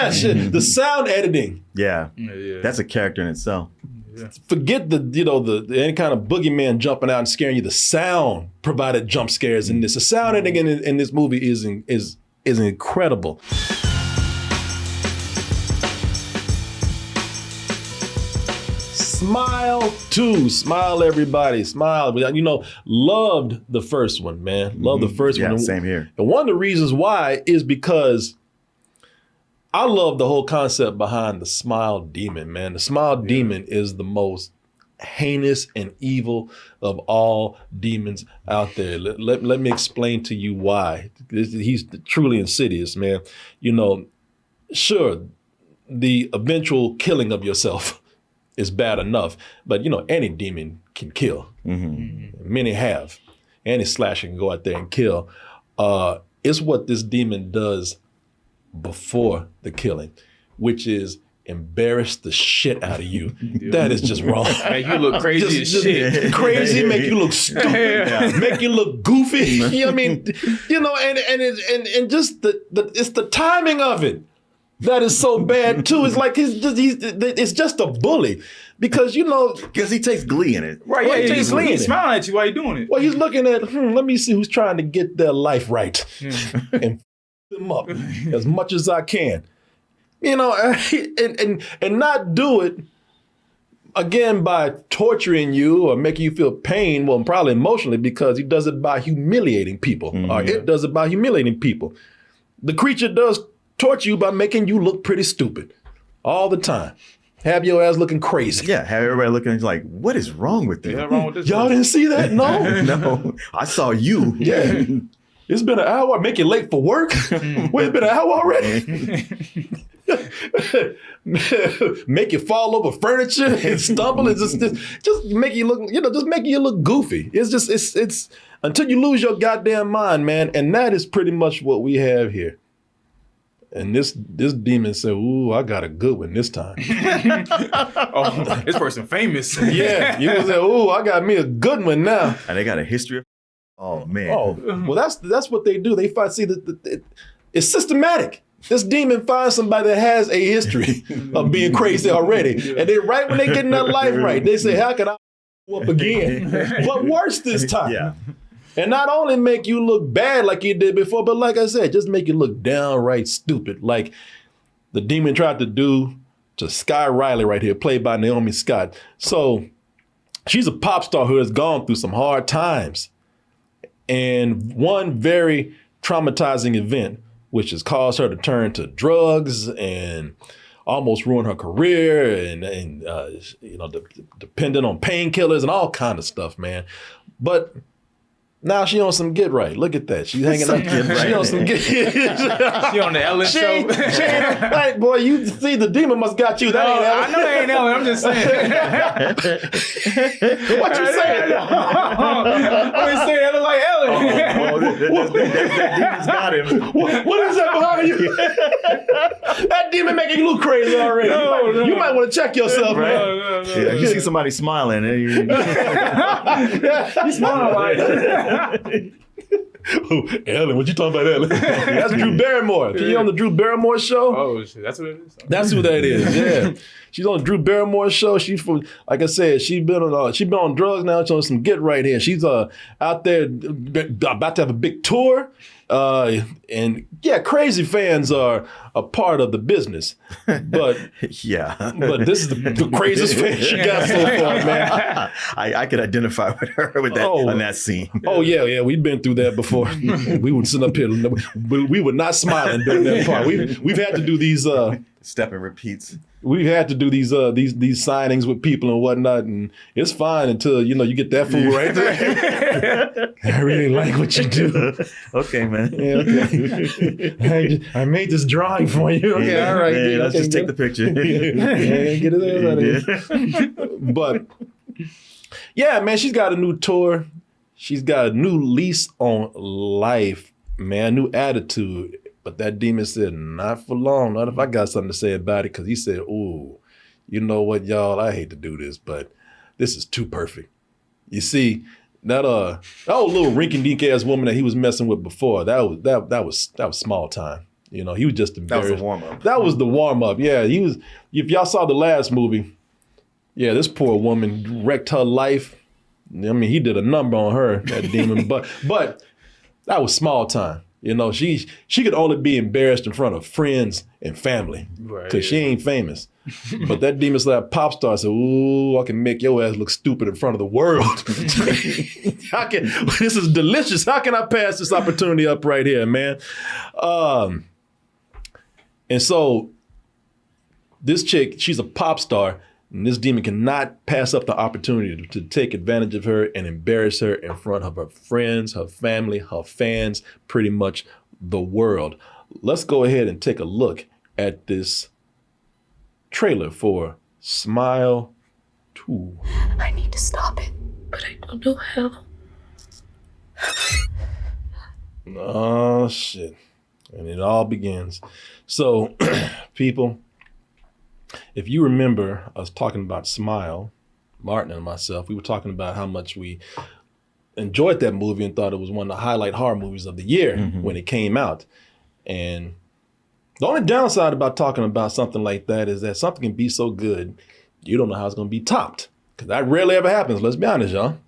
Yeah, shit. The sound editing. Yeah. That's a character in itself. Yeah. Forget the any kind of boogeyman jumping out and scaring you. The sound provided jump scares in this. The sound editing in this movie is incredible. Smile too. Smile, everybody. Smile. Loved the first one, man. Loved the first one. Same here. And one of the reasons why is because I love the whole concept behind the smile demon, man. The smile demon is the most heinous and evil of all demons out there. Let me explain to you why. He's truly insidious, man. Sure, the eventual killing of yourself is bad enough, but any demon can kill. Many have. Any slasher can go out there and kill. It's what this demon does before the killing, which is embarrass the shit out of you. That is just wrong. Make you look crazy as shit. Crazy, make you look stupid, make you look goofy. You know what I mean? And just it's the timing of it that is so bad too. It's like it's just a bully. Because he takes glee in it. Right, yeah, he's smiling at you while you're doing it. Well, he's looking at, let me see who's trying to get their life right and them up as much as I can. And not do it again by torturing you or making you feel pain, well, probably emotionally, because he does it by humiliating people, or it does it by humiliating people. The creature does torture you by making you look pretty stupid all the time. Have your ass looking crazy. Yeah, have everybody looking like, what is wrong with you? Wrong with this Y'all didn't see that? No? No, I saw you. Yeah. It's been an hour. Make you late for work? Wait, it's been an hour already? Make you fall over furniture and stumble. It's just make you look, just make you look goofy. It's until you lose your goddamn mind, man. And that is pretty much what we have here. And this demon said, ooh, I got a good one this time. Oh, this person famous. Yeah, you was like, ooh, I got me a good one now. And they got a history of, oh man. Oh, well, that's what they do. They find, it's systematic. This demon finds somebody that has a history of being crazy already. And then right when they get in their life right, they say, how can I up again? But worse this time. Yeah. And not only make you look bad like you did before, but like I said, just make you look downright stupid, like the demon tried to do to Sky Riley right here, played by Naomi Scott. So she's a pop star who has gone through some hard times. And one very traumatizing event, which has caused her to turn to drugs and almost ruin her career and dependent on painkillers and all kind of stuff, man. But now she on some get right. Look at that. She's hanging out. She on some get. She on the Ellen show. She ain't, like, boy, you see the demon must got you. That ain't Ellen. I know that ain't Ellen. I'm just saying. What you saying? I'm just saying Ellen like Ellen. That demon's got him. What is that behind you? That demon making you look crazy already. You might want to check yourself, Right. man. No. Yeah, you see somebody smiling. You smiling like Oh, Ellen, what you talking about, Ellen? That's Drew Barrymore. Can you on the Drew Barrymore show? Oh shit, that's what it is. That's who that is. Yeah, she's on the Drew Barrymore show. She's from, like I said, she's been on drugs now. She's on some get right here. She's out there about to have a big tour. And yeah, crazy fans are a part of the business, but yeah, but this is the craziest fan she got so far, man. I could identify with her with that on that scene. Oh yeah, we've been through that before. We would sit up here, we were not smiling during that part. We've had to do these step and repeats. We've had to do these signings with people and whatnot, and it's fine until you get that fool right there. I really like what you do. Okay, man. Yeah, okay. I made this drawing for you. Okay, yeah, all right. Yeah, let's just take the picture. Get it out of here. But yeah, man, she's got a new tour. She's got a new lease on life, man, new attitude. But that demon said, not for long, not if I got something to say about it, because he said, ooh, you know what, y'all, I hate to do this, but this is too perfect. You see, that old little rinky-dink ass woman that he was messing with before, that was small time. You know, he was just That was embarrassed. the warm-up. That was the warm-up. Yeah, he was. If y'all saw the last movie, yeah, this poor woman wrecked her life. I mean, he did a number on her, that demon. But that was small time. You know, she could only be embarrassed in front of friends and family because she ain't famous. But that demon slap pop star said, "Ooh, I can make your ass look stupid in front of the world." This is delicious. How can I pass this opportunity up right here, man? And so this chick, she's a pop star, and this demon cannot pass up the opportunity to take advantage of her and embarrass her in front of her friends, her family, her fans, pretty much the world. Let's go ahead and take a look at this trailer for Smile 2. I need to stop it, but I don't know how. Oh, shit. And it all begins. So, people, if you remember us talking about Smile, Martin and myself, we were talking about how much we enjoyed that movie and thought it was one of the highlight horror movies of the year when it came out. And the only downside about talking about something like that is that something can be so good, you don't know how it's going to be topped. Because that rarely ever happens, let's be honest, y'all.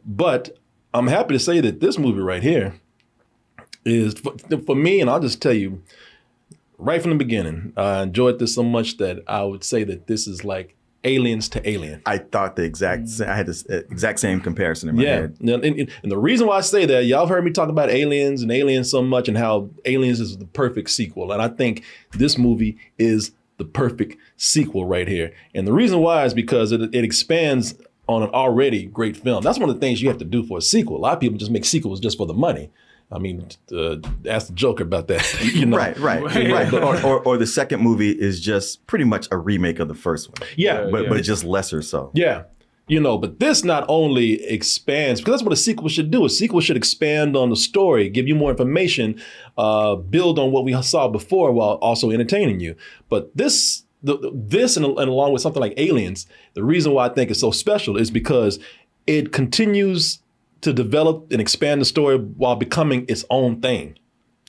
But I'm happy to say that this movie right here is, for me, and I'll just tell you, right from the beginning, I enjoyed this so much that I would say that this is like Aliens to Alien. I thought I had this exact same comparison in my head. And the reason why I say that, y'all have heard me talk about Aliens and Aliens so much and how Aliens is the perfect sequel. And I think this movie is the perfect sequel right here. And the reason why is because it expands on an already great film. That's one of the things you have to do for a sequel. A lot of people just make sequels just for the money. I mean, ask the Joker about that. You know? Right. Or the second movie is just pretty much a remake of the first one. Yeah. But just lesser so. Yeah. You know, but this not only expands, because that's what a sequel should do. A sequel should expand on the story, give you more information, build on what we saw before while also entertaining you. But this and along with something like Aliens, the reason why I think it's so special is because it continues to develop and expand the story while becoming its own thing.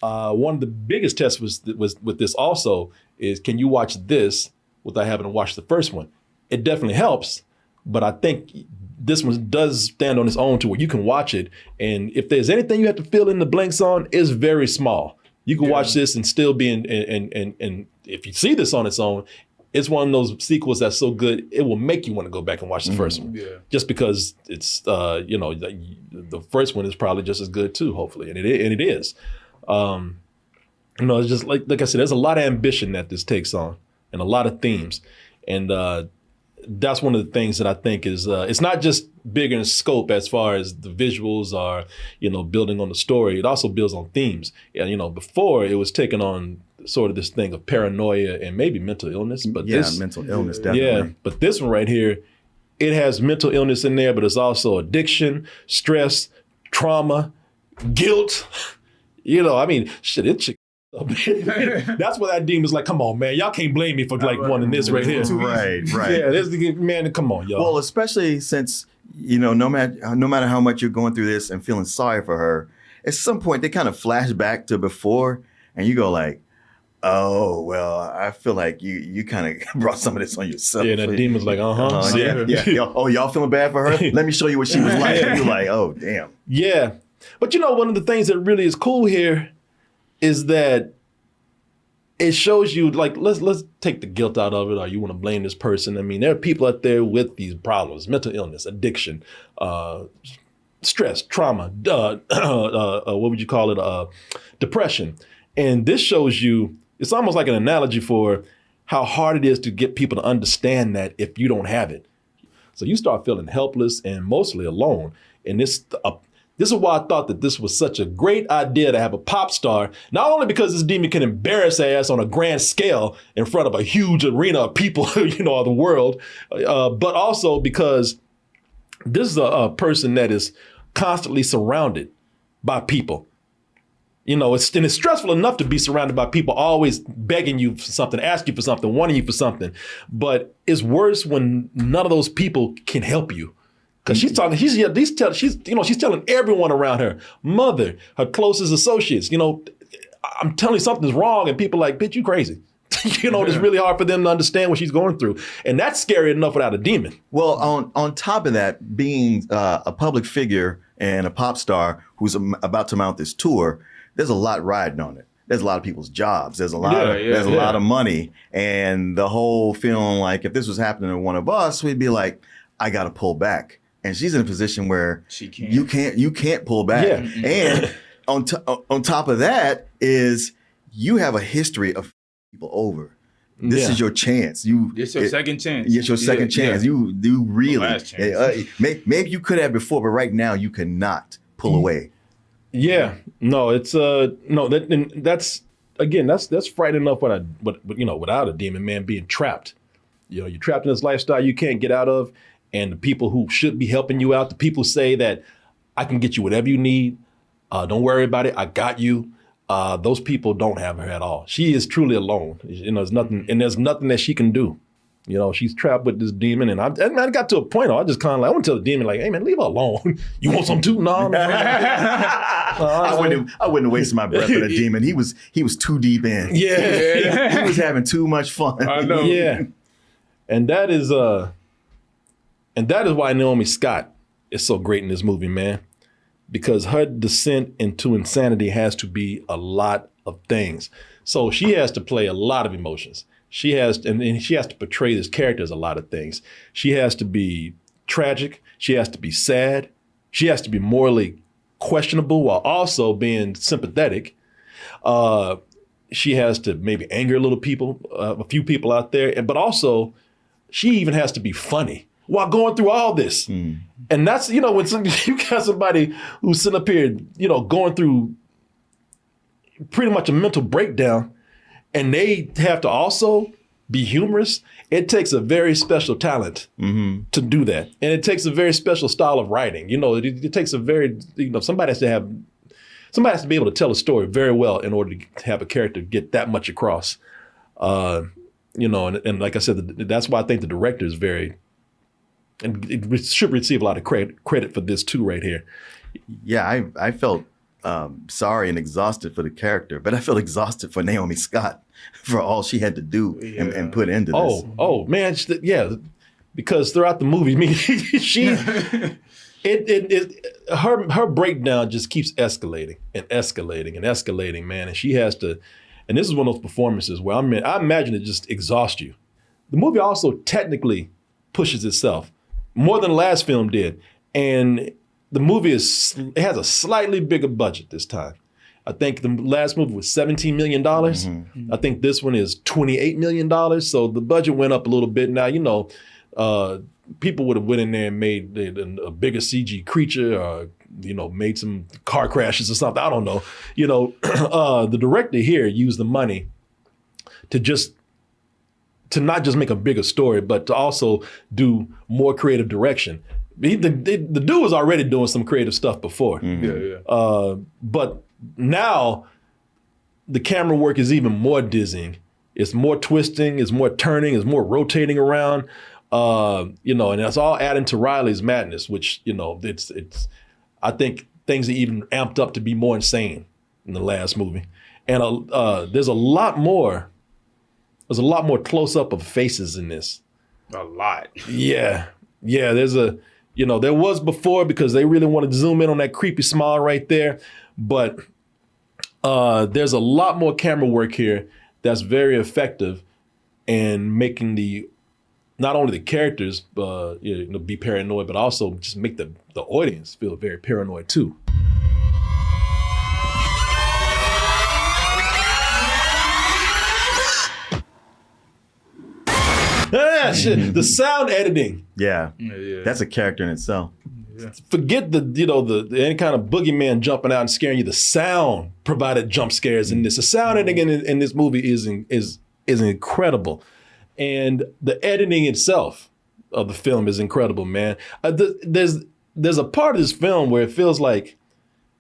One of the biggest tests was with this also is, can you watch this without having to watch the first one? It definitely helps, but I think this one does stand on its own to where you can watch it. And if there's anything you have to fill in the blanks on, it's very small. You can watch this and still be and if you see this on its own, it's one of those sequels that's so good, it will make you want to go back and watch the first one. Yeah. Just because it's, the first one is probably just as good too, hopefully. And it is. It's just like I said, there's a lot of ambition that this takes on and a lot of themes. And that's one of the things that I think is, it's not just bigger in scope as far as the visuals are, building on the story. It also builds on themes. And, before it was taking on sort of this thing of paranoia and maybe mental illness. But mental illness, definitely. Yeah, but this one right here, it has mental illness in there, but it's also addiction, stress, trauma, guilt. Shit. That's what that demon's like, come on, man. Y'all can't blame me for wanting this right here. Right. Yeah, man, come on, y'all. Well, especially since, no matter how much you're going through this and feeling sorry for her, at some point they kind of flash back to before and you go like, oh, well, I feel like you kind of brought some of this on yourself. Yeah, that demon's like, yeah. Oh, y'all feeling bad for her? Let me show you what she was like. And you're like, oh, damn. Yeah. But one of the things that really is cool here is that it shows you, like, let's take the guilt out of it, or you want to blame this person. I mean, there are people out there with these problems, mental illness, addiction, stress, trauma, what would you call it? Depression. And this shows you, it's almost like an analogy for how hard it is to get people to understand that if you don't have it. So you start feeling helpless and mostly alone. And this is why I thought that this was such a great idea to have a pop star, not only because this demon can embarrass ass on a grand scale in front of a huge arena of people, of the world, but also because this is a person that is constantly surrounded by people. It's stressful enough to be surrounded by people always begging you for something, asking you for something, wanting you for something. But it's worse when none of those people can help you. Because she's telling everyone around her, mother, her closest associates, I'm telling you something's wrong, and people are like, bitch, you crazy. It's really hard for them to understand what she's going through. And that's scary enough without a demon. Well, on top of that, being a public figure and a pop star who's about to mount this tour, there's a lot riding on it. There's a lot of people's jobs. There's a lot a lot of money. And the whole feeling like if this was happening to one of us, we'd be like, I got to pull back. And she's in a position where she can't. You can't pull back. Yeah. And on top of that is you have a history of people over. This is your chance. It's your second chance. It's your second chance. Yeah. You really. Last chance. Maybe you could have before, but right now you cannot pull away. Yeah, no, it's no. That's frightening enough. Without a demon, man, being trapped. You're trapped in this lifestyle you can't get out of, and the people who should be helping you out, the people say that I can get you whatever you need. Don't worry about it. I got you. Those people don't have her at all. She is truly alone. There's nothing that she can do. She's trapped with this demon, and I got to a point. I just kind of like, I want to tell the demon, like, hey man, leave her alone. You want some too? No, man. I wouldn't have wasted my breath with a demon. He was too deep in. Yeah, he was having too much fun. I know. Yeah, and that is why Naomi Scott is so great in this movie, man. Because her descent into insanity has to be a lot of things. So she has to play a lot of emotions. She has to portray this character as a lot of things. She has to be tragic. She has to be sad. She has to be morally questionable while also being sympathetic. She has to maybe anger a few people out there, but also she even has to be funny while going through all this. And that's, when you got somebody who's sitting up here, going through pretty much a mental breakdown, and they have to also be humorous. It takes a very special talent to do that. And it takes a very special style of writing. It takes a very, somebody has to be able to tell a story very well in order to have a character get that much across. And like I said, that's why I think the director is and it should receive a lot of credit for this too right here. Yeah, I felt sorry and exhausted for the character, but I felt exhausted for Naomi Scott for all she had to do and put into this. Oh man, because throughout the movie, her breakdown just keeps escalating and escalating and escalating, man, and she has to. And this is one of those performances where I imagine it just exhausts you. The movie also technically pushes itself more than the last film did, and the movie it has a slightly bigger budget this time. I think the last movie was $17 million. I think this one is $28 million. So the budget went up a little bit. Now, people would have went in there and made a bigger CG creature or, made some car crashes or something. I don't know. The director here used the money to not just make a bigger story, but to also do more creative direction. The dude was already doing some creative stuff before. But now the camera work is even more dizzying. It's more twisting, it's more turning, it's more rotating around. And that's all adding to Riley's madness, which, it's I think things are even amped up to be more insane in the last movie. And there's a lot more close up of faces in this. A lot. Yeah. There's there was before because they really wanted to zoom in on that creepy smile right there. But there's a lot more camera work here that's very effective in making not only the characters be paranoid, but also just make the audience feel very paranoid too. Shit. The sound editing. Yeah. That's a character in itself. Forget the any kind of boogeyman jumping out and scaring you. The sound provided jump scares in this. The sound editing in this movie is incredible, and the editing itself of the film is incredible, man. There's a part of this film where it feels like,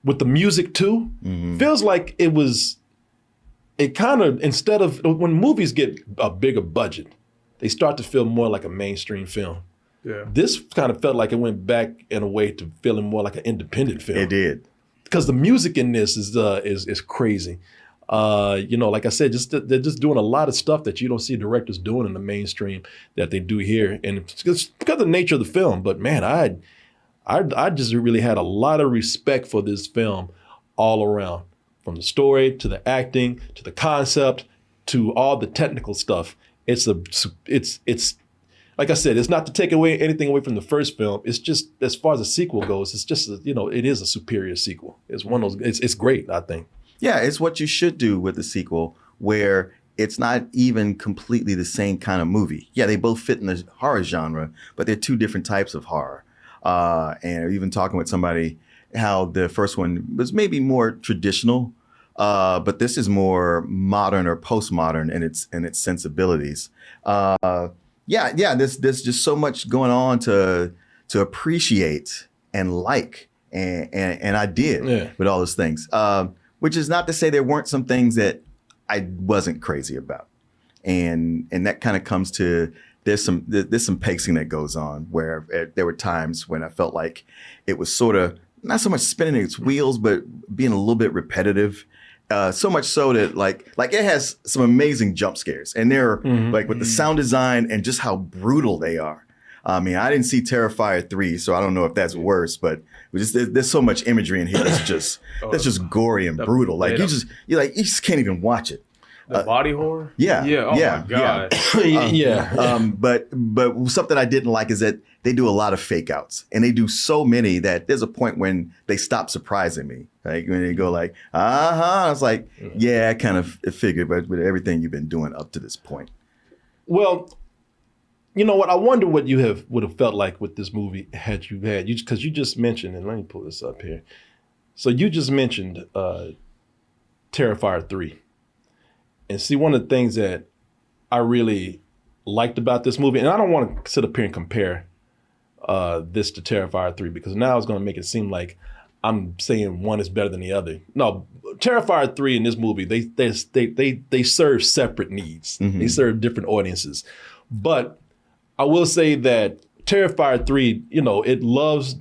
with the music too, feels like it kind of, instead of when movies get a bigger budget, they start to feel more like a mainstream film. Yeah. This kind of felt like it went back in a way to feeling more like an independent film. It did. Because the music in this is crazy. Like I said, they're just doing a lot of stuff that you don't see directors doing in the mainstream that they do here, and it's because of the nature of the film. But man, I just really had a lot of respect for this film all around, from the story to the acting to the concept to all the technical stuff. It's like I said, it's not to take anything away from the first film. It's just, as far as the sequel goes, it's just it is a superior sequel. It's one of those. It's great, I think. Yeah, it's what you should do with the sequel, where it's not even completely the same kind of movie. Yeah, they both fit in the horror genre, but they're two different types of horror. And even talking with somebody, how the first one was maybe more traditional, but this is more modern or postmodern in its sensibilities. There's just so much going on to appreciate and like, and I did with all those things. Which is not to say there weren't some things that I wasn't crazy about, and that kind of comes to there's some pacing that goes on where there were times when I felt like it was sort of not so much spinning its wheels, but being a little bit repetitive. So much so that like it has some amazing jump scares, and they're like with the sound design and just how brutal they are. I mean, I didn't see Terrifier 3, so I don't know if that's worse, but there's so much imagery in here that's just gory and brutal. Like you just can't even watch it. The body horror? Yeah. Yeah. Oh my God. But something I didn't like is that they do a lot of fake outs, and they do so many that there's a point when they stop surprising me. Like when they go like, I was like, yeah, I kind of figured, but with everything you've been doing up to this point. Well, you know what? I wonder what you would have felt like with this movie because you just mentioned, and let me pull this up here. So you just mentioned Terrifier 3. And see, one of the things that I really liked about this movie, and I don't want to sit up here and compare this to Terrifier 3, because now it's going to make it seem like I'm saying one is better than the other. No, Terrifier 3 in this movie, they serve separate needs. Mm-hmm. They serve different audiences. But I will say that Terrifier 3, it loves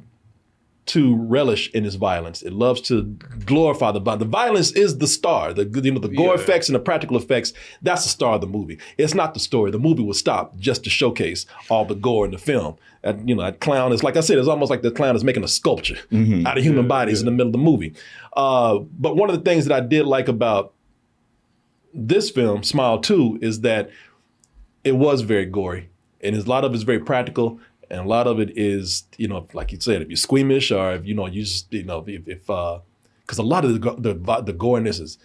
to relish in its violence. It loves to glorify the violence. The violence is the star. The gore effects and the practical effects, that's the star of the movie. It's not the story. The movie will stop just to showcase all the gore in the film. That clown is, like I said, it's almost like the clown is making a sculpture out of human bodies in the middle of the movie. But one of the things that I did like about this film, Smile 2, is that it was very gory. And a lot of it is very practical, and a lot of it is, like you said, if you're squeamish, or if you just, because a lot of the goriness is,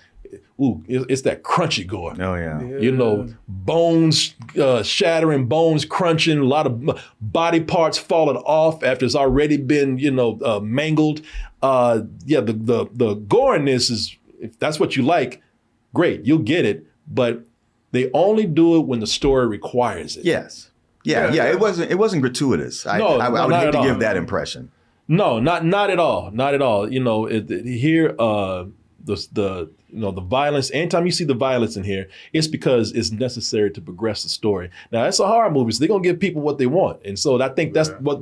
it's that crunchy gore. Oh yeah. Bones shattering, bones crunching, a lot of body parts falling off after it's already been, mangled. The goriness is, if that's what you like, great, you'll get it, but they only do it when the story requires it. Yes. Yeah. It wasn't gratuitous. I would hate to give that impression. No, not at all. Not at all. Here, the violence. Anytime you see the violence in here, it's because it's necessary to progress the story. Now, it's a horror movie, so they're gonna give people what they want, and so I think that's what.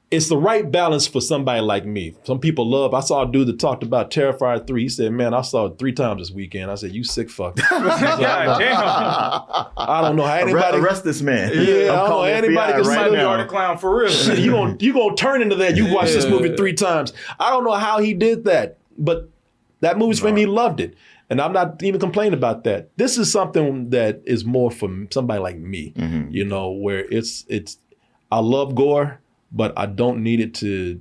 It's the right balance for somebody like me. Some people love, I saw a dude that talked about Terrifier 3. He said, man, I saw it 3 times this weekend. I said, you sick fuck. God damn. I don't know how anybody. Arrest this man. Yeah, I don't know how anybody can right now. You're the clown for real. Shit, you gonna turn into that. You watch this movie 3 times. I don't know how he did that, but that movie's for him. He loved it. And I'm not even complaining about that. This is something that is more for somebody like me, where it's, I love gore, but I don't need it to.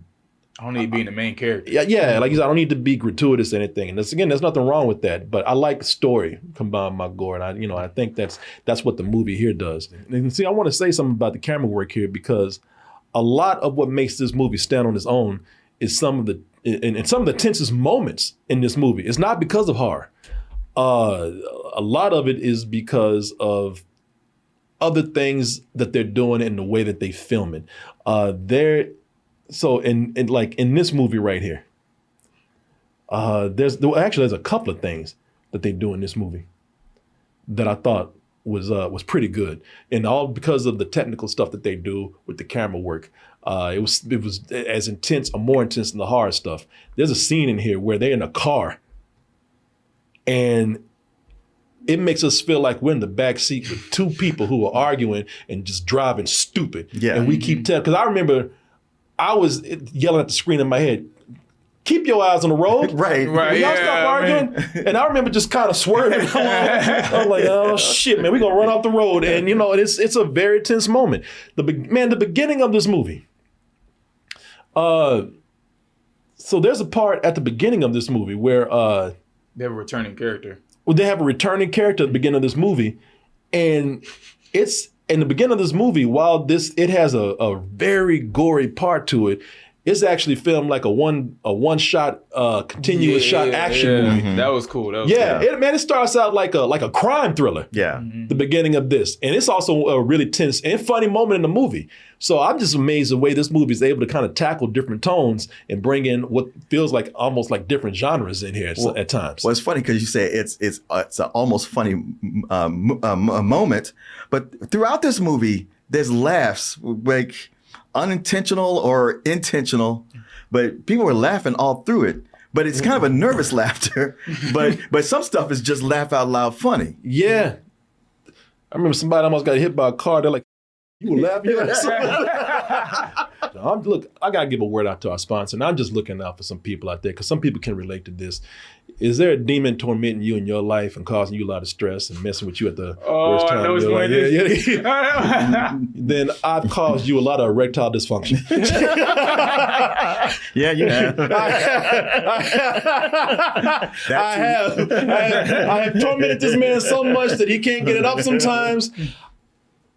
I don't need to be in the main character. Yeah. Like you said, I don't need to be gratuitous or anything. And there's nothing wrong with that. But I like the story combined with my gore, and I think that's what the movie here does. And see, I want to say something about the camera work here, because a lot of what makes this movie stand on its own is some of the tensest moments in this movie. It's not because of horror. A lot of it is because of other things that they're doing and the way that they film it. So in this movie right here, there's a couple of things that they do in this movie that I thought was pretty good, and all because of the technical stuff that they do with the camera work. It was as intense or more intense than the horror stuff. There's a scene in here where they're in a car And it makes us feel like we're in the back seat with two people who are arguing and just driving stupid. Yeah. And we keep telling, because I remember I was yelling at the screen in my head, keep your eyes on the road. Right. Right. Will y'all stop arguing? And I remember just kind of swerving. I'm like, oh shit, man, we're gonna run off the road. And it's a very tense moment. The beginning of this movie. So there's a part at the beginning of this movie where They have a returning character. they have a returning character at the beginning of this movie, and it's in the beginning of this movie. While it has a very gory part to it, it's actually filmed like a one shot continuous shot action movie. Mm-hmm. That was cool. That was Yeah, cool. it starts out like a crime thriller. Yeah. The beginning of this, and it's also a really tense and funny moment in the movie. So I'm just amazed the way this movie is able to kind of tackle different tones and bring in what feels like almost like different genres in here at times. Well, it's funny because you say it's an almost funny moment, but throughout this movie, there's laughs, like unintentional or intentional, but people were laughing all through it. But it's kind of a nervous laughter, but some stuff is just laugh out loud funny. Yeah, I remember somebody almost got hit by a car. They're like, "You were laughing." Look, I gotta give a word out to our sponsor, and I'm just looking out for some people out there because some people can relate to this. Is there a demon tormenting you in your life and causing you a lot of stress and messing with you at the worst time? I know which You're one like, it is. yeah. Then I've caused you a lot of erectile dysfunction. Yeah, you have. I have tormented this man so much that he can't get it up sometimes.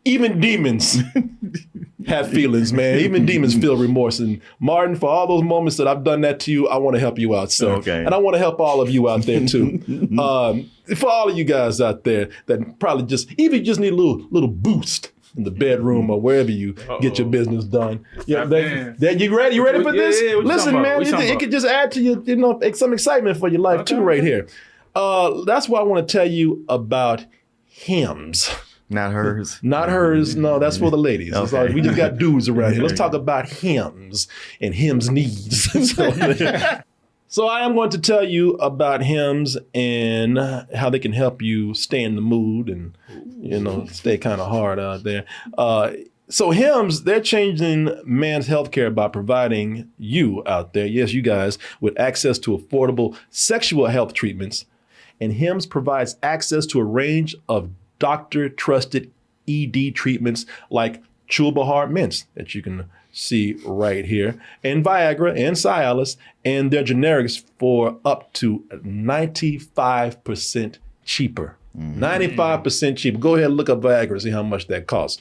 Even demons have feelings, man. Even demons feel remorse. And Martin, for all those moments that I've done that to you, I want to help you out. So, Okay. And I want to help all of you out there too. For all of you guys out there that probably even need a little boost in the bedroom or wherever you get your business done. Yeah, you ready? You ready for this? Yeah, what you Listen, talking man, about? it could just add to your, some excitement for your life too, right here. That's why I want to tell you about hymns. Not hers. Not hers. No, that's for the ladies. It's Okay. like, we just got dudes around here. Let's talk about hymns and hymns needs. So I am going to tell you about hymns and how they can help you stay in the mood and, stay kind of hard out there. So hymns, they're changing man's healthcare by providing you out there, yes, you guys, with access to affordable sexual health treatments. And hymns provides access to a range of doctor-trusted ED treatments like chewable hard mints that you can see right here, and Viagra and Cialis, and their generics for up to 95% cheaper. 95% cheaper. Go ahead and look up Viagra and see how much that costs.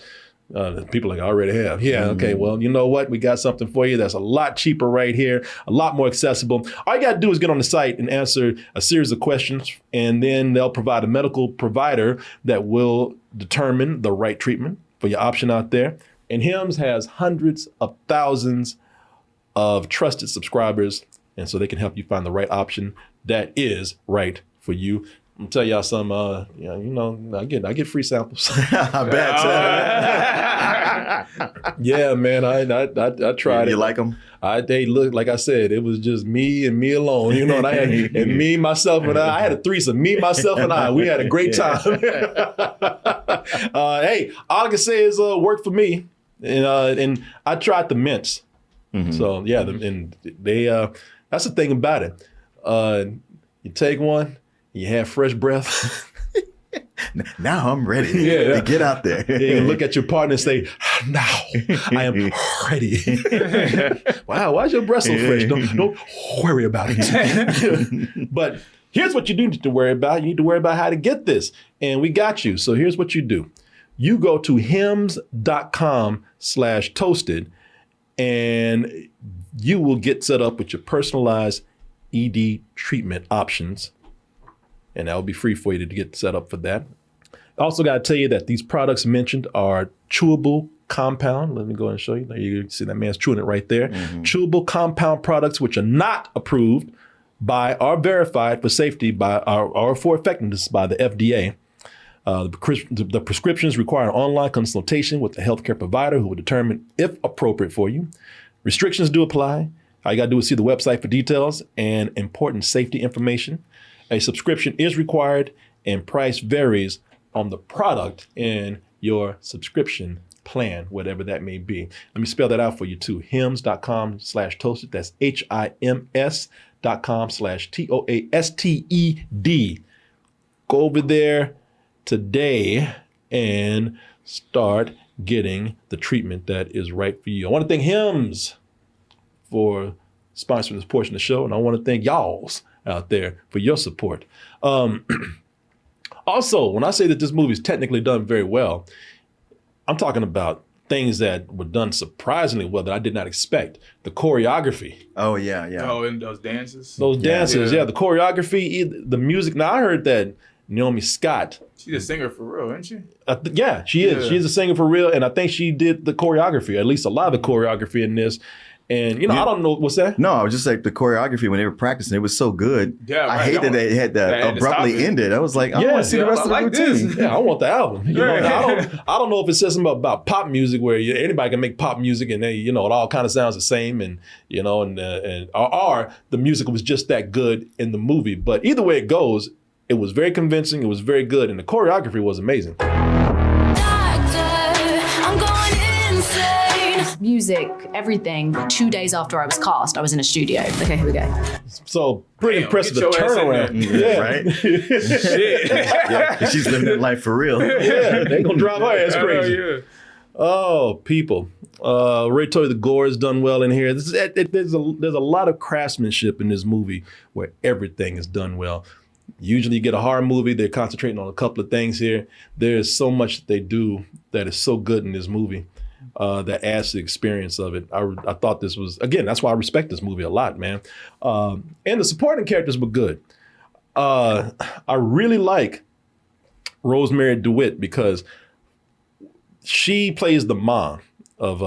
People are like, I already have. Yeah, okay, well, you know what? We got something for you that's a lot cheaper right here, a lot more accessible. All you got to do is get on the site and answer a series of questions, and then they'll provide a medical provider that will determine the right treatment for your option out there. And HIMS has hundreds of thousands of trusted subscribers, and so they can help you find the right option that is right for you. I'm gonna tell y'all some, I get free samples. I bet. Yeah, man, I tried it. You like them? They look, like I said, it was just me and me alone, and I had, and me, myself, and I had a threesome. Me, myself, and I. We had a great time. Hey, all I can say is worked for me, and I tried the mints. Mm-hmm. So yeah, that's the thing about it. You take one. You have fresh breath. Now I'm ready to get out there. You look at your partner and say, now I am ready. Wow, why is your breath so fresh? Don't worry about it. But here's what you do need to worry about. You need to worry about how to get this. And we got you. So here's what you do. You go to hims.com/toasted and you will get set up with your personalized ED treatment options. And that will be free for you to get set up for that. I also got to tell you that these products mentioned are chewable compound. Let me go ahead and show you. There you see that man's chewing it right there. Mm-hmm. Chewable compound products which are not approved by or verified for safety by or for effectiveness by the FDA. The prescriptions require an online consultation with a healthcare provider who will determine if appropriate for you. Restrictions do apply. All you got to do is see the website for details and important safety information. A subscription is required and price varies on the product in your subscription plan, whatever that may be. Let me spell that out for you too. hims.com/toasted. That's HIMS.com/TOASTED. Go over there today and start getting the treatment that is right for you. I want to thank Hims for sponsoring this portion of the show, and I want to thank y'alls out there for your support. Also, when I say that this movie is technically done very well, I'm talking about things that were done surprisingly well that I did not expect. The choreography. Oh, yeah. Oh, and those dances. Those dances, the choreography, the music. Now, I heard that Naomi Scott. She's a singer for real, isn't she? Yeah, she is. Yeah. She's a singer for real, and I think she did the choreography, at least a lot of the choreography in this. And, I don't know, what's that? No, I was just like the choreography when they were practicing, it was so good. Yeah, right. I hate that they had to abruptly end it. I was like, I want to see the rest of the routine. Yeah, I want the album. I don't know if it says something about pop music where anybody can make pop music and they, it all kind of sounds the same, and or the music was just that good in the movie. But either way it goes, it was very convincing. It was very good, and the choreography was amazing. Music, everything. 2 days after I was cast, I was in a studio. Okay, here we go. So pretty impressive the turnaround. Yeah, right? Shit. Yeah, she's living that life for real. Yeah, they gonna drive her ass crazy. Yeah. Oh, people. Ray told you the gore is done well in here. There's a lot of craftsmanship in this movie where everything is done well. Usually you get a horror movie, they're concentrating on a couple of things here. There's so much that they do that is so good in this movie. That adds to the experience of it. I thought this was, again, that's why I respect this movie a lot, man. And the supporting characters were good. I really like Rosemary DeWitt because she plays the mom of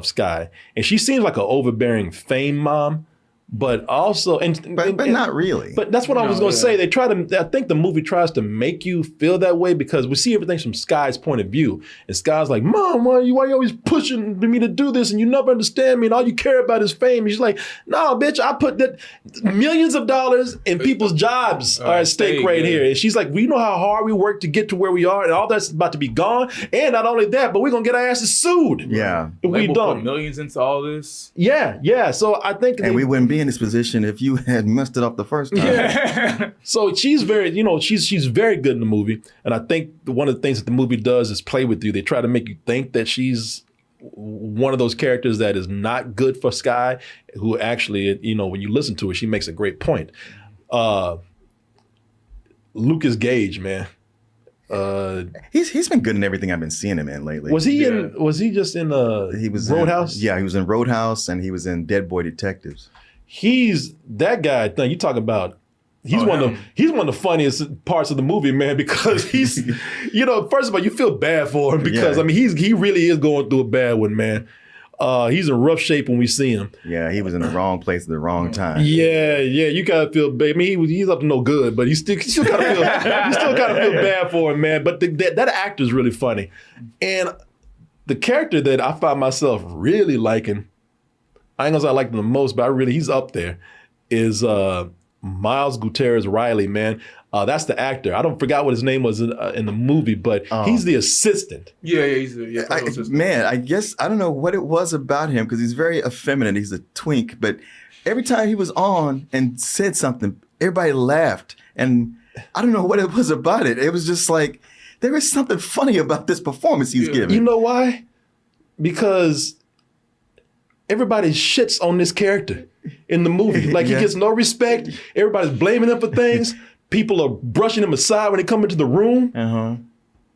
Sky, and she seems like an overbearing fame mom. But also, but not really. But that's what I was going to say. They try to. I think the movie tries to make you feel that way because we see everything from Sky's point of view, and Sky's like, "Mom, why you always pushing me to do this, and you never understand me, and all you care about is fame." And she's like, "No, bitch, I put that millions of dollars in people's jobs are at stake right here." And she's like, "We know how hard we work to get to where we are, and all that's about to be gone. And not only that, but we're gonna get our asses sued. Yeah, if we don't put millions into all this. Yeah. So I think, and we wouldn't be in this position if you had messed it up the first time. Yeah. So she's very, she's very good in the movie. And I think one of the things that the movie does is play with you. They try to make you think that she's one of those characters that is not good for Sky, who actually, when you listen to her, she makes a great point. Lucas Gage, man. He's been good in everything I've been seeing him in lately. Was he just in he was Roadhouse? He was in Roadhouse, and he was in Dead Boy Detectives. He's that guy. You talk about. He's one of the funniest parts of the movie, man, because he's, first of all, you feel bad for him because he really is going through a bad one, man. He's in rough shape when we see him. Yeah, he was in the wrong place at the wrong time. Yeah, you gotta feel bad. I mean, he's up to no good, but you still gotta feel feel bad for him, man. But that actor is really funny, and the character that I find myself really liking, I ain't gonna say I like him the most, but he's up there, is Miles Gutierrez Riley, man. That's the actor. I don't forgot what his name was in the movie, but he's the assistant. Yeah, he's assistant. Man, I guess I don't know what it was about him because he's very effeminate. He's a twink, but every time he was on and said something, everybody laughed, and I don't know what it was about it. It was just like there is something funny about this performance he's giving. You know why? Because everybody shits on this character in the movie. Like he gets no respect. Everybody's blaming him for things. People are brushing him aside when they come into the room. Uh-huh.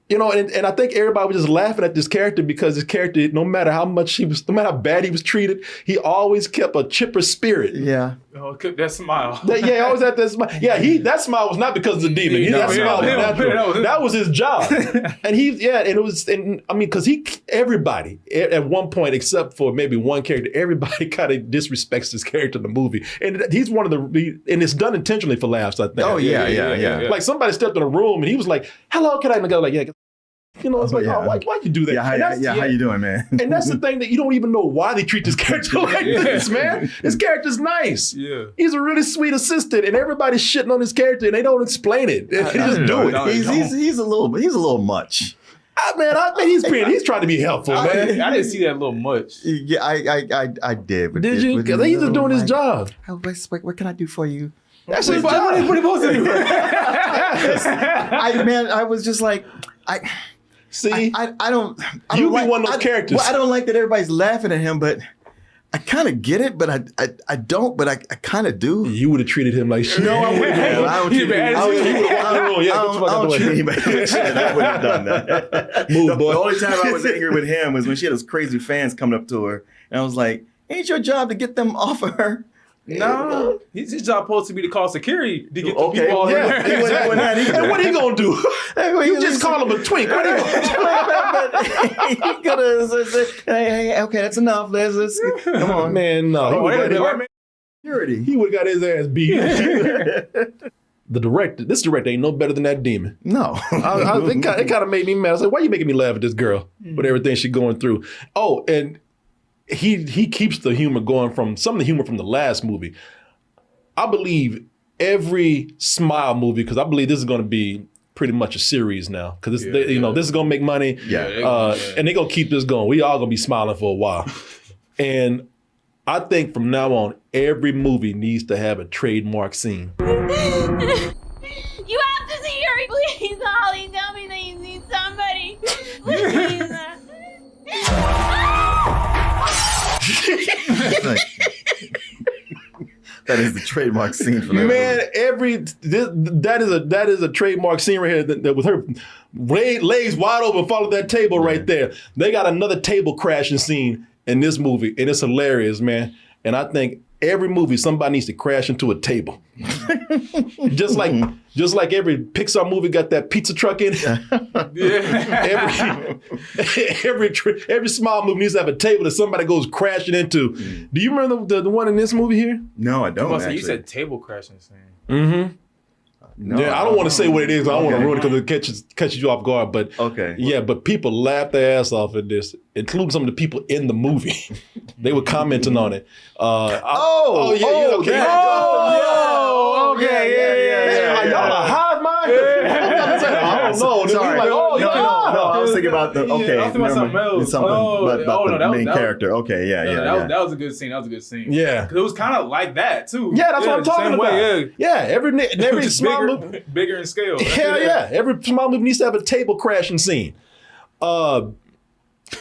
And I think everybody was just laughing at this character because his character, no matter how bad he was treated, he always kept a chipper spirit. Yeah. Oh, that smile. He always had that smile. Yeah, that smile was not because of the demon. That smile was natural. That was his job. And because everybody at one point, except for maybe one character, everybody kind of disrespects this character in the movie. And he's one of and it's done intentionally for laughs, I think. Oh, yeah. Like somebody stepped in a room and he was like, "Hello, can I?" And the guy was like, "Yeah, You know, it's like, yeah. oh, why you do that? Yeah, how you doing, man? And that's the thing that you don't even know why they treat this character like this, man. This character's nice. Yeah. He's a really sweet assistant, and everybody's shitting on his character, and they don't explain it. They just do it. He's a little much. He's trying to be helpful, man. I didn't see that a little much. Yeah, I did. But Did you? Because he's just doing his job. What can I do for you? That's his What job. are you supposed to do? I was just like, See, I don't. you be one of those characters. Well, I don't like that everybody's laughing at him, but I kind of get it, but I don't, but I kind of do. You would have treated him like shit. No, I wouldn't. I don't treat bad. I don't treat anybody. anybody like shit. I wouldn't have done that. Move, boy. The only time I was angry with him was when she had those crazy fans coming up to her, and I was like, "Ain't your job to get them off of her?" No, his job supposed to be to call security to get the Okay, people. yeah, he wasn't doing that either. And what he gonna do? You just call him a twink. What he gonna He could have said, "Hey, okay, that's enough. Let's come on, Man, no. Oh, wait a minute. security." He would have got his ass beat. This director ain't no better than that demon. No, It kind of made me mad. I was like, why you making me laugh at this girl with everything she's going through? Oh, and he keeps the humor going from some of the humor from the last movie. I believe every Smile movie, because I believe this is going to be pretty much a series now, because this is going to make money. Yeah. And they're going to keep this going. We all going to be smiling for a while. And I think from now on, every movie needs to have a trademark scene. You have to see her, please, Holly. Tell me that you see somebody. Please. That is the trademark scene for that Man, movie. that is a trademark scene right here that with her legs wide open, follow that table right there. They got another table crashing scene in this movie, and it's hilarious, man. And I think every movie somebody needs to crash into a table, just like every Pixar movie got that pizza truck in it. every Smile movie needs to have a table that somebody goes crashing into. Do you remember the one in this movie here? No, I don't. You Actually. said table crashing scene. Mm-hmm. No, Yeah, I don't want to say what it is. I don't want to Okay. ruin it because it catches you off guard. But Okay. yeah, but people laughed their ass off at this, including some of the people in the movie. They were commenting on it. Okay. Yeah. Y'all are hive mind. I don't know. Sorry. Like, oh, no, I was thinking about the. Yeah, Okay, I was thinking about something else. It's something about the main character. Okay, yeah. That was a good scene. That was a good scene. Yeah. Because it was kind of like that too. Yeah, that's what I'm the talking same about. way, Yeah, every Just Smile bigger, movie. bigger in scale. Hell yeah. Every Smile movie needs to have a table crashing scene.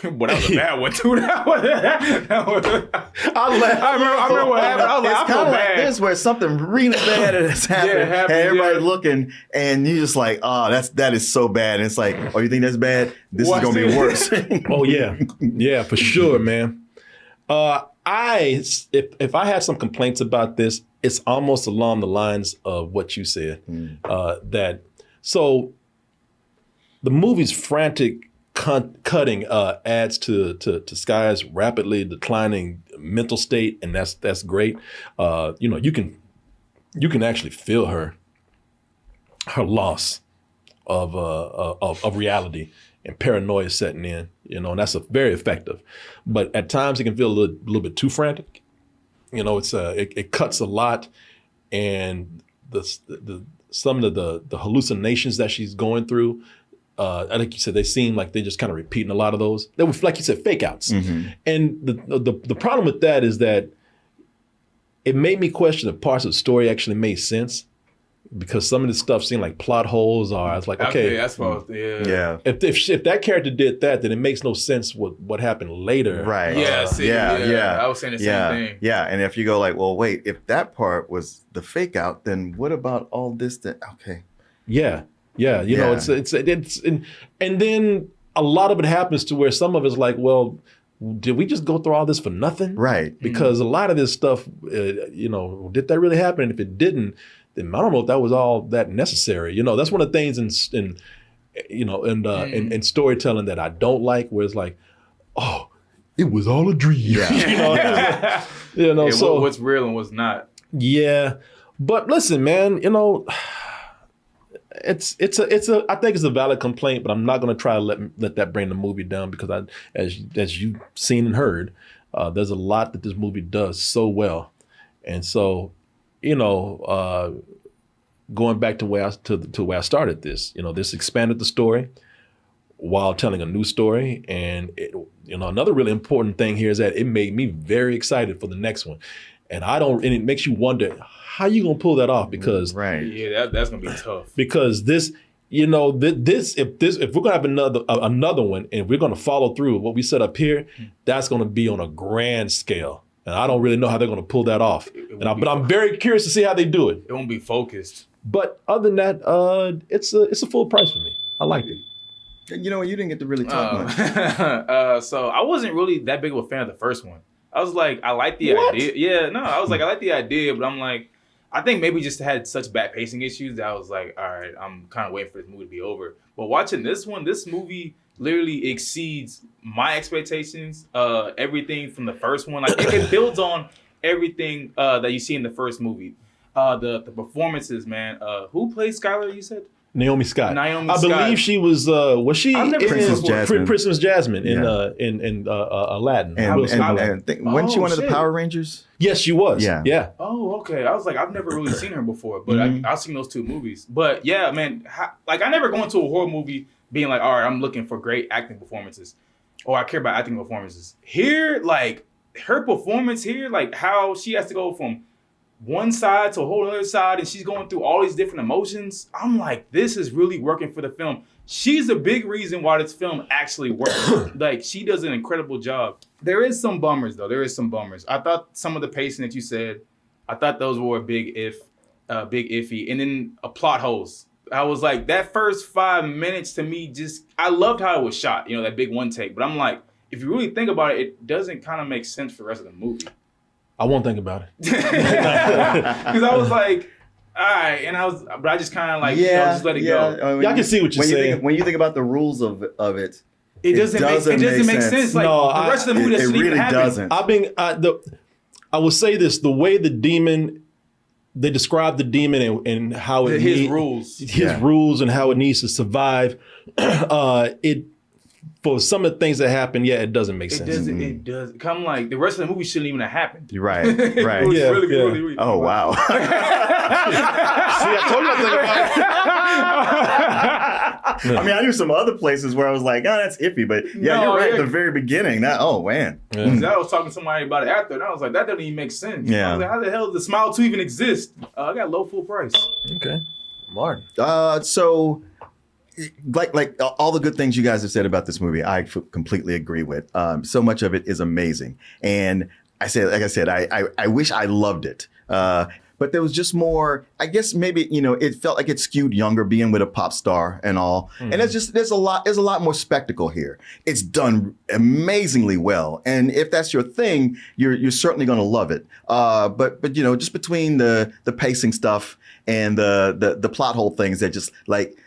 But that was a bad one too. That was, I laughed. I remember what happened. I was like, It's I feel kind of like bad. this where something really bad has happened, it happened, and everybody's yeah. looking, and you're just like, "Oh, that is so bad." And it's like, "Oh, you think that's bad? This Watch is gonna be this. worse." Oh yeah, for sure, man. If I had some complaints about this, it's almost along the lines of what you said. So the movie's frantic cutting adds to Sky's rapidly declining mental state, and that's great. You can actually feel her loss of reality and paranoia setting in, and that's very effective. But at times it can feel a little bit too frantic. It cuts a lot, and some of the hallucinations that she's going through, like you said, they seem like they're just kind of repeating a lot of those. They were, like you said, fake outs. Mm-hmm. And the problem with that is that it made me question if parts of the story actually made sense, because some of the stuff seemed like plot holes. Or I was like, okay, that's what. Yeah. if that character did that, then it makes no sense what happened later. Right. Yeah, see, yeah. I was saying the same thing. Yeah. And if you go like, well, wait, if that part was the fake out, then what about all this? Okay. Yeah. It's and then a lot of it happens to where some of it's like, well, did we just go through all this for nothing? Right. Because a lot of this stuff, did that really happen? And if it didn't, then I don't know if that was all that necessary. That's one of the things in storytelling that I don't like, where it's like, oh, it was all a dream. Yeah. So what's real and what's not. yeah. But listen, man, it's a I think it's a valid complaint, but I'm not going to try to let that bring the movie down because as you've seen and heard, there's a lot that this movie does so well, and so going back to where I started this, this expanded the story while telling a new story, and another really important thing here is that it made me very excited for the next one, and it makes you wonder how you gonna pull that off because Yeah, that's gonna be tough. Because this, if we're gonna have another one and we're gonna follow through what we set up here, that's gonna be on a grand scale, and I don't really know how they're gonna pull that off. But I'm very curious to see how they do it. It won't be focused. But other than that, it's a full price for me. I liked it. You know what? You didn't get to really talk much. So I wasn't really that big of a fan of the first one. I was like, I like the idea. Yeah, no, I was like, I like the idea, but I'm like, I think maybe just had such bad pacing issues that I was like, all right, I'm kind of waiting for this movie to be over. But watching this movie literally exceeds my expectations. Everything from the first one, like it builds on everything that you see in the first movie. The performances, man. Who plays Skylar? You said Naomi Scott. I believe she was she I've never Princess in Jasmine. Princess Jasmine in Aladdin. Wasn't she one of the shit. Power Rangers? Yes, she was. Yeah. Oh, okay. I was like, I've never really seen her before, but I've seen those two movies. But yeah, man, I never go into a horror movie being like, all right, I'm looking for great acting performances, or I care about acting performances. Here, like her performance here, like how she has to go from one side to a whole other side, and she's going through all these different emotions. I'm like, this is really working for the film. She's a big reason why this film actually works. Like, she does an incredible job. There is some bummers, though. I thought some of the pacing that you said, I thought those were a big iffy. And then plot holes. I was like, that first 5 minutes to me I loved how it was shot, that big one take. But I'm like, if you really think about it, it doesn't kind of make sense for the rest of the movie. I won't think about it. Because I was like, all right, but I just kind of like, just let it go. I can see what you're saying. When you think about the rules of it, it doesn't make sense. Like, No, the rest of the movie doesn't even happen. Doesn't. I will say this: the way the demon, they describe the demon and how his rules and how it needs to survive. For some of the things that happen, it doesn't make sense. It does. I'm like, the rest of the movie shouldn't even have happened. You're right. It was really. Oh, wow. See, I told you I think about it. I mean, I knew some other places where I was like, oh, that's iffy. But you're right. At the very beginning, man. I was talking to somebody about it after, and I was like, that doesn't even make sense. Yeah. I was like, how the hell does the Smile 2 even exist? I got low full price. Okay. Martin. So, like all the good things you guys have said about this movie, I completely agree with. So much of it is amazing. And I wish I loved it. But there was just more, I guess maybe, it felt like it skewed younger being with a pop star and all. Mm-hmm. And there's a lot more spectacle here. It's done amazingly well. And if that's your thing, you're certainly going to love it. But just between the pacing stuff and the plot hole things that just like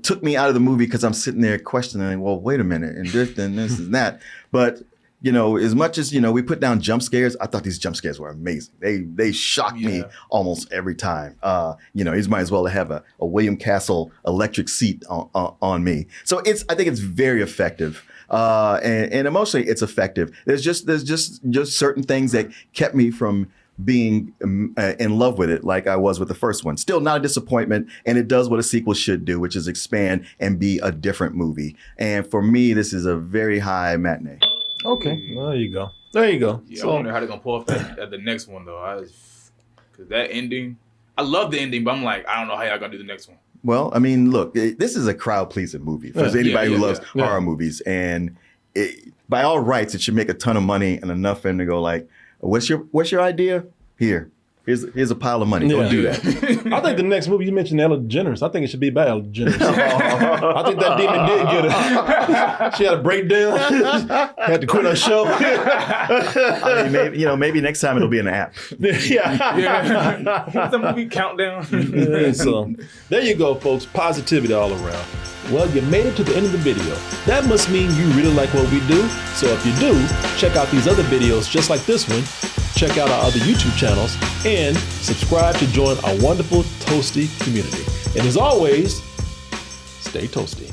took me out of the movie because I'm sitting there questioning, well, wait a minute, and this and that. But as much as we put down jump scares, I thought these jump scares were amazing. They shocked me almost every time. You might as well have a William Castle electric seat on me. So I think it's very effective. And emotionally, it's effective. There's just certain things that kept me from being in love with it like I was with the first one. Still not a disappointment, and it does what a sequel should do, which is expand and be a different movie. And for me, this is a very high matinee. Okay, well, there you go. Yeah, I wonder how they're gonna pull off the next one though. Because that ending, I love the ending, but I'm like, I don't know how y'all gonna do the next one. Well, I mean, look, this is a crowd-pleasing movie for anybody who loves horror movies, and by all rights, it should make a ton of money and enough for them to go like, what's your idea? Here's a pile of money. Go do that. I think the next movie you mentioned, Ellen DeGeneres. I think it should be about Ellen DeGeneres. I think that demon did get her. She had a breakdown. Had to quit her show. I mean, maybe next time it'll be an app. Yeah. What's the movie Countdown? So there you go, folks. Positivity all around. Well, you made it to the end of the video. That must mean you really like what we do. So if you do, check out these other videos just like this one. Check out our other YouTube channels and subscribe to join our wonderful Toasty community. And as always, stay toasty.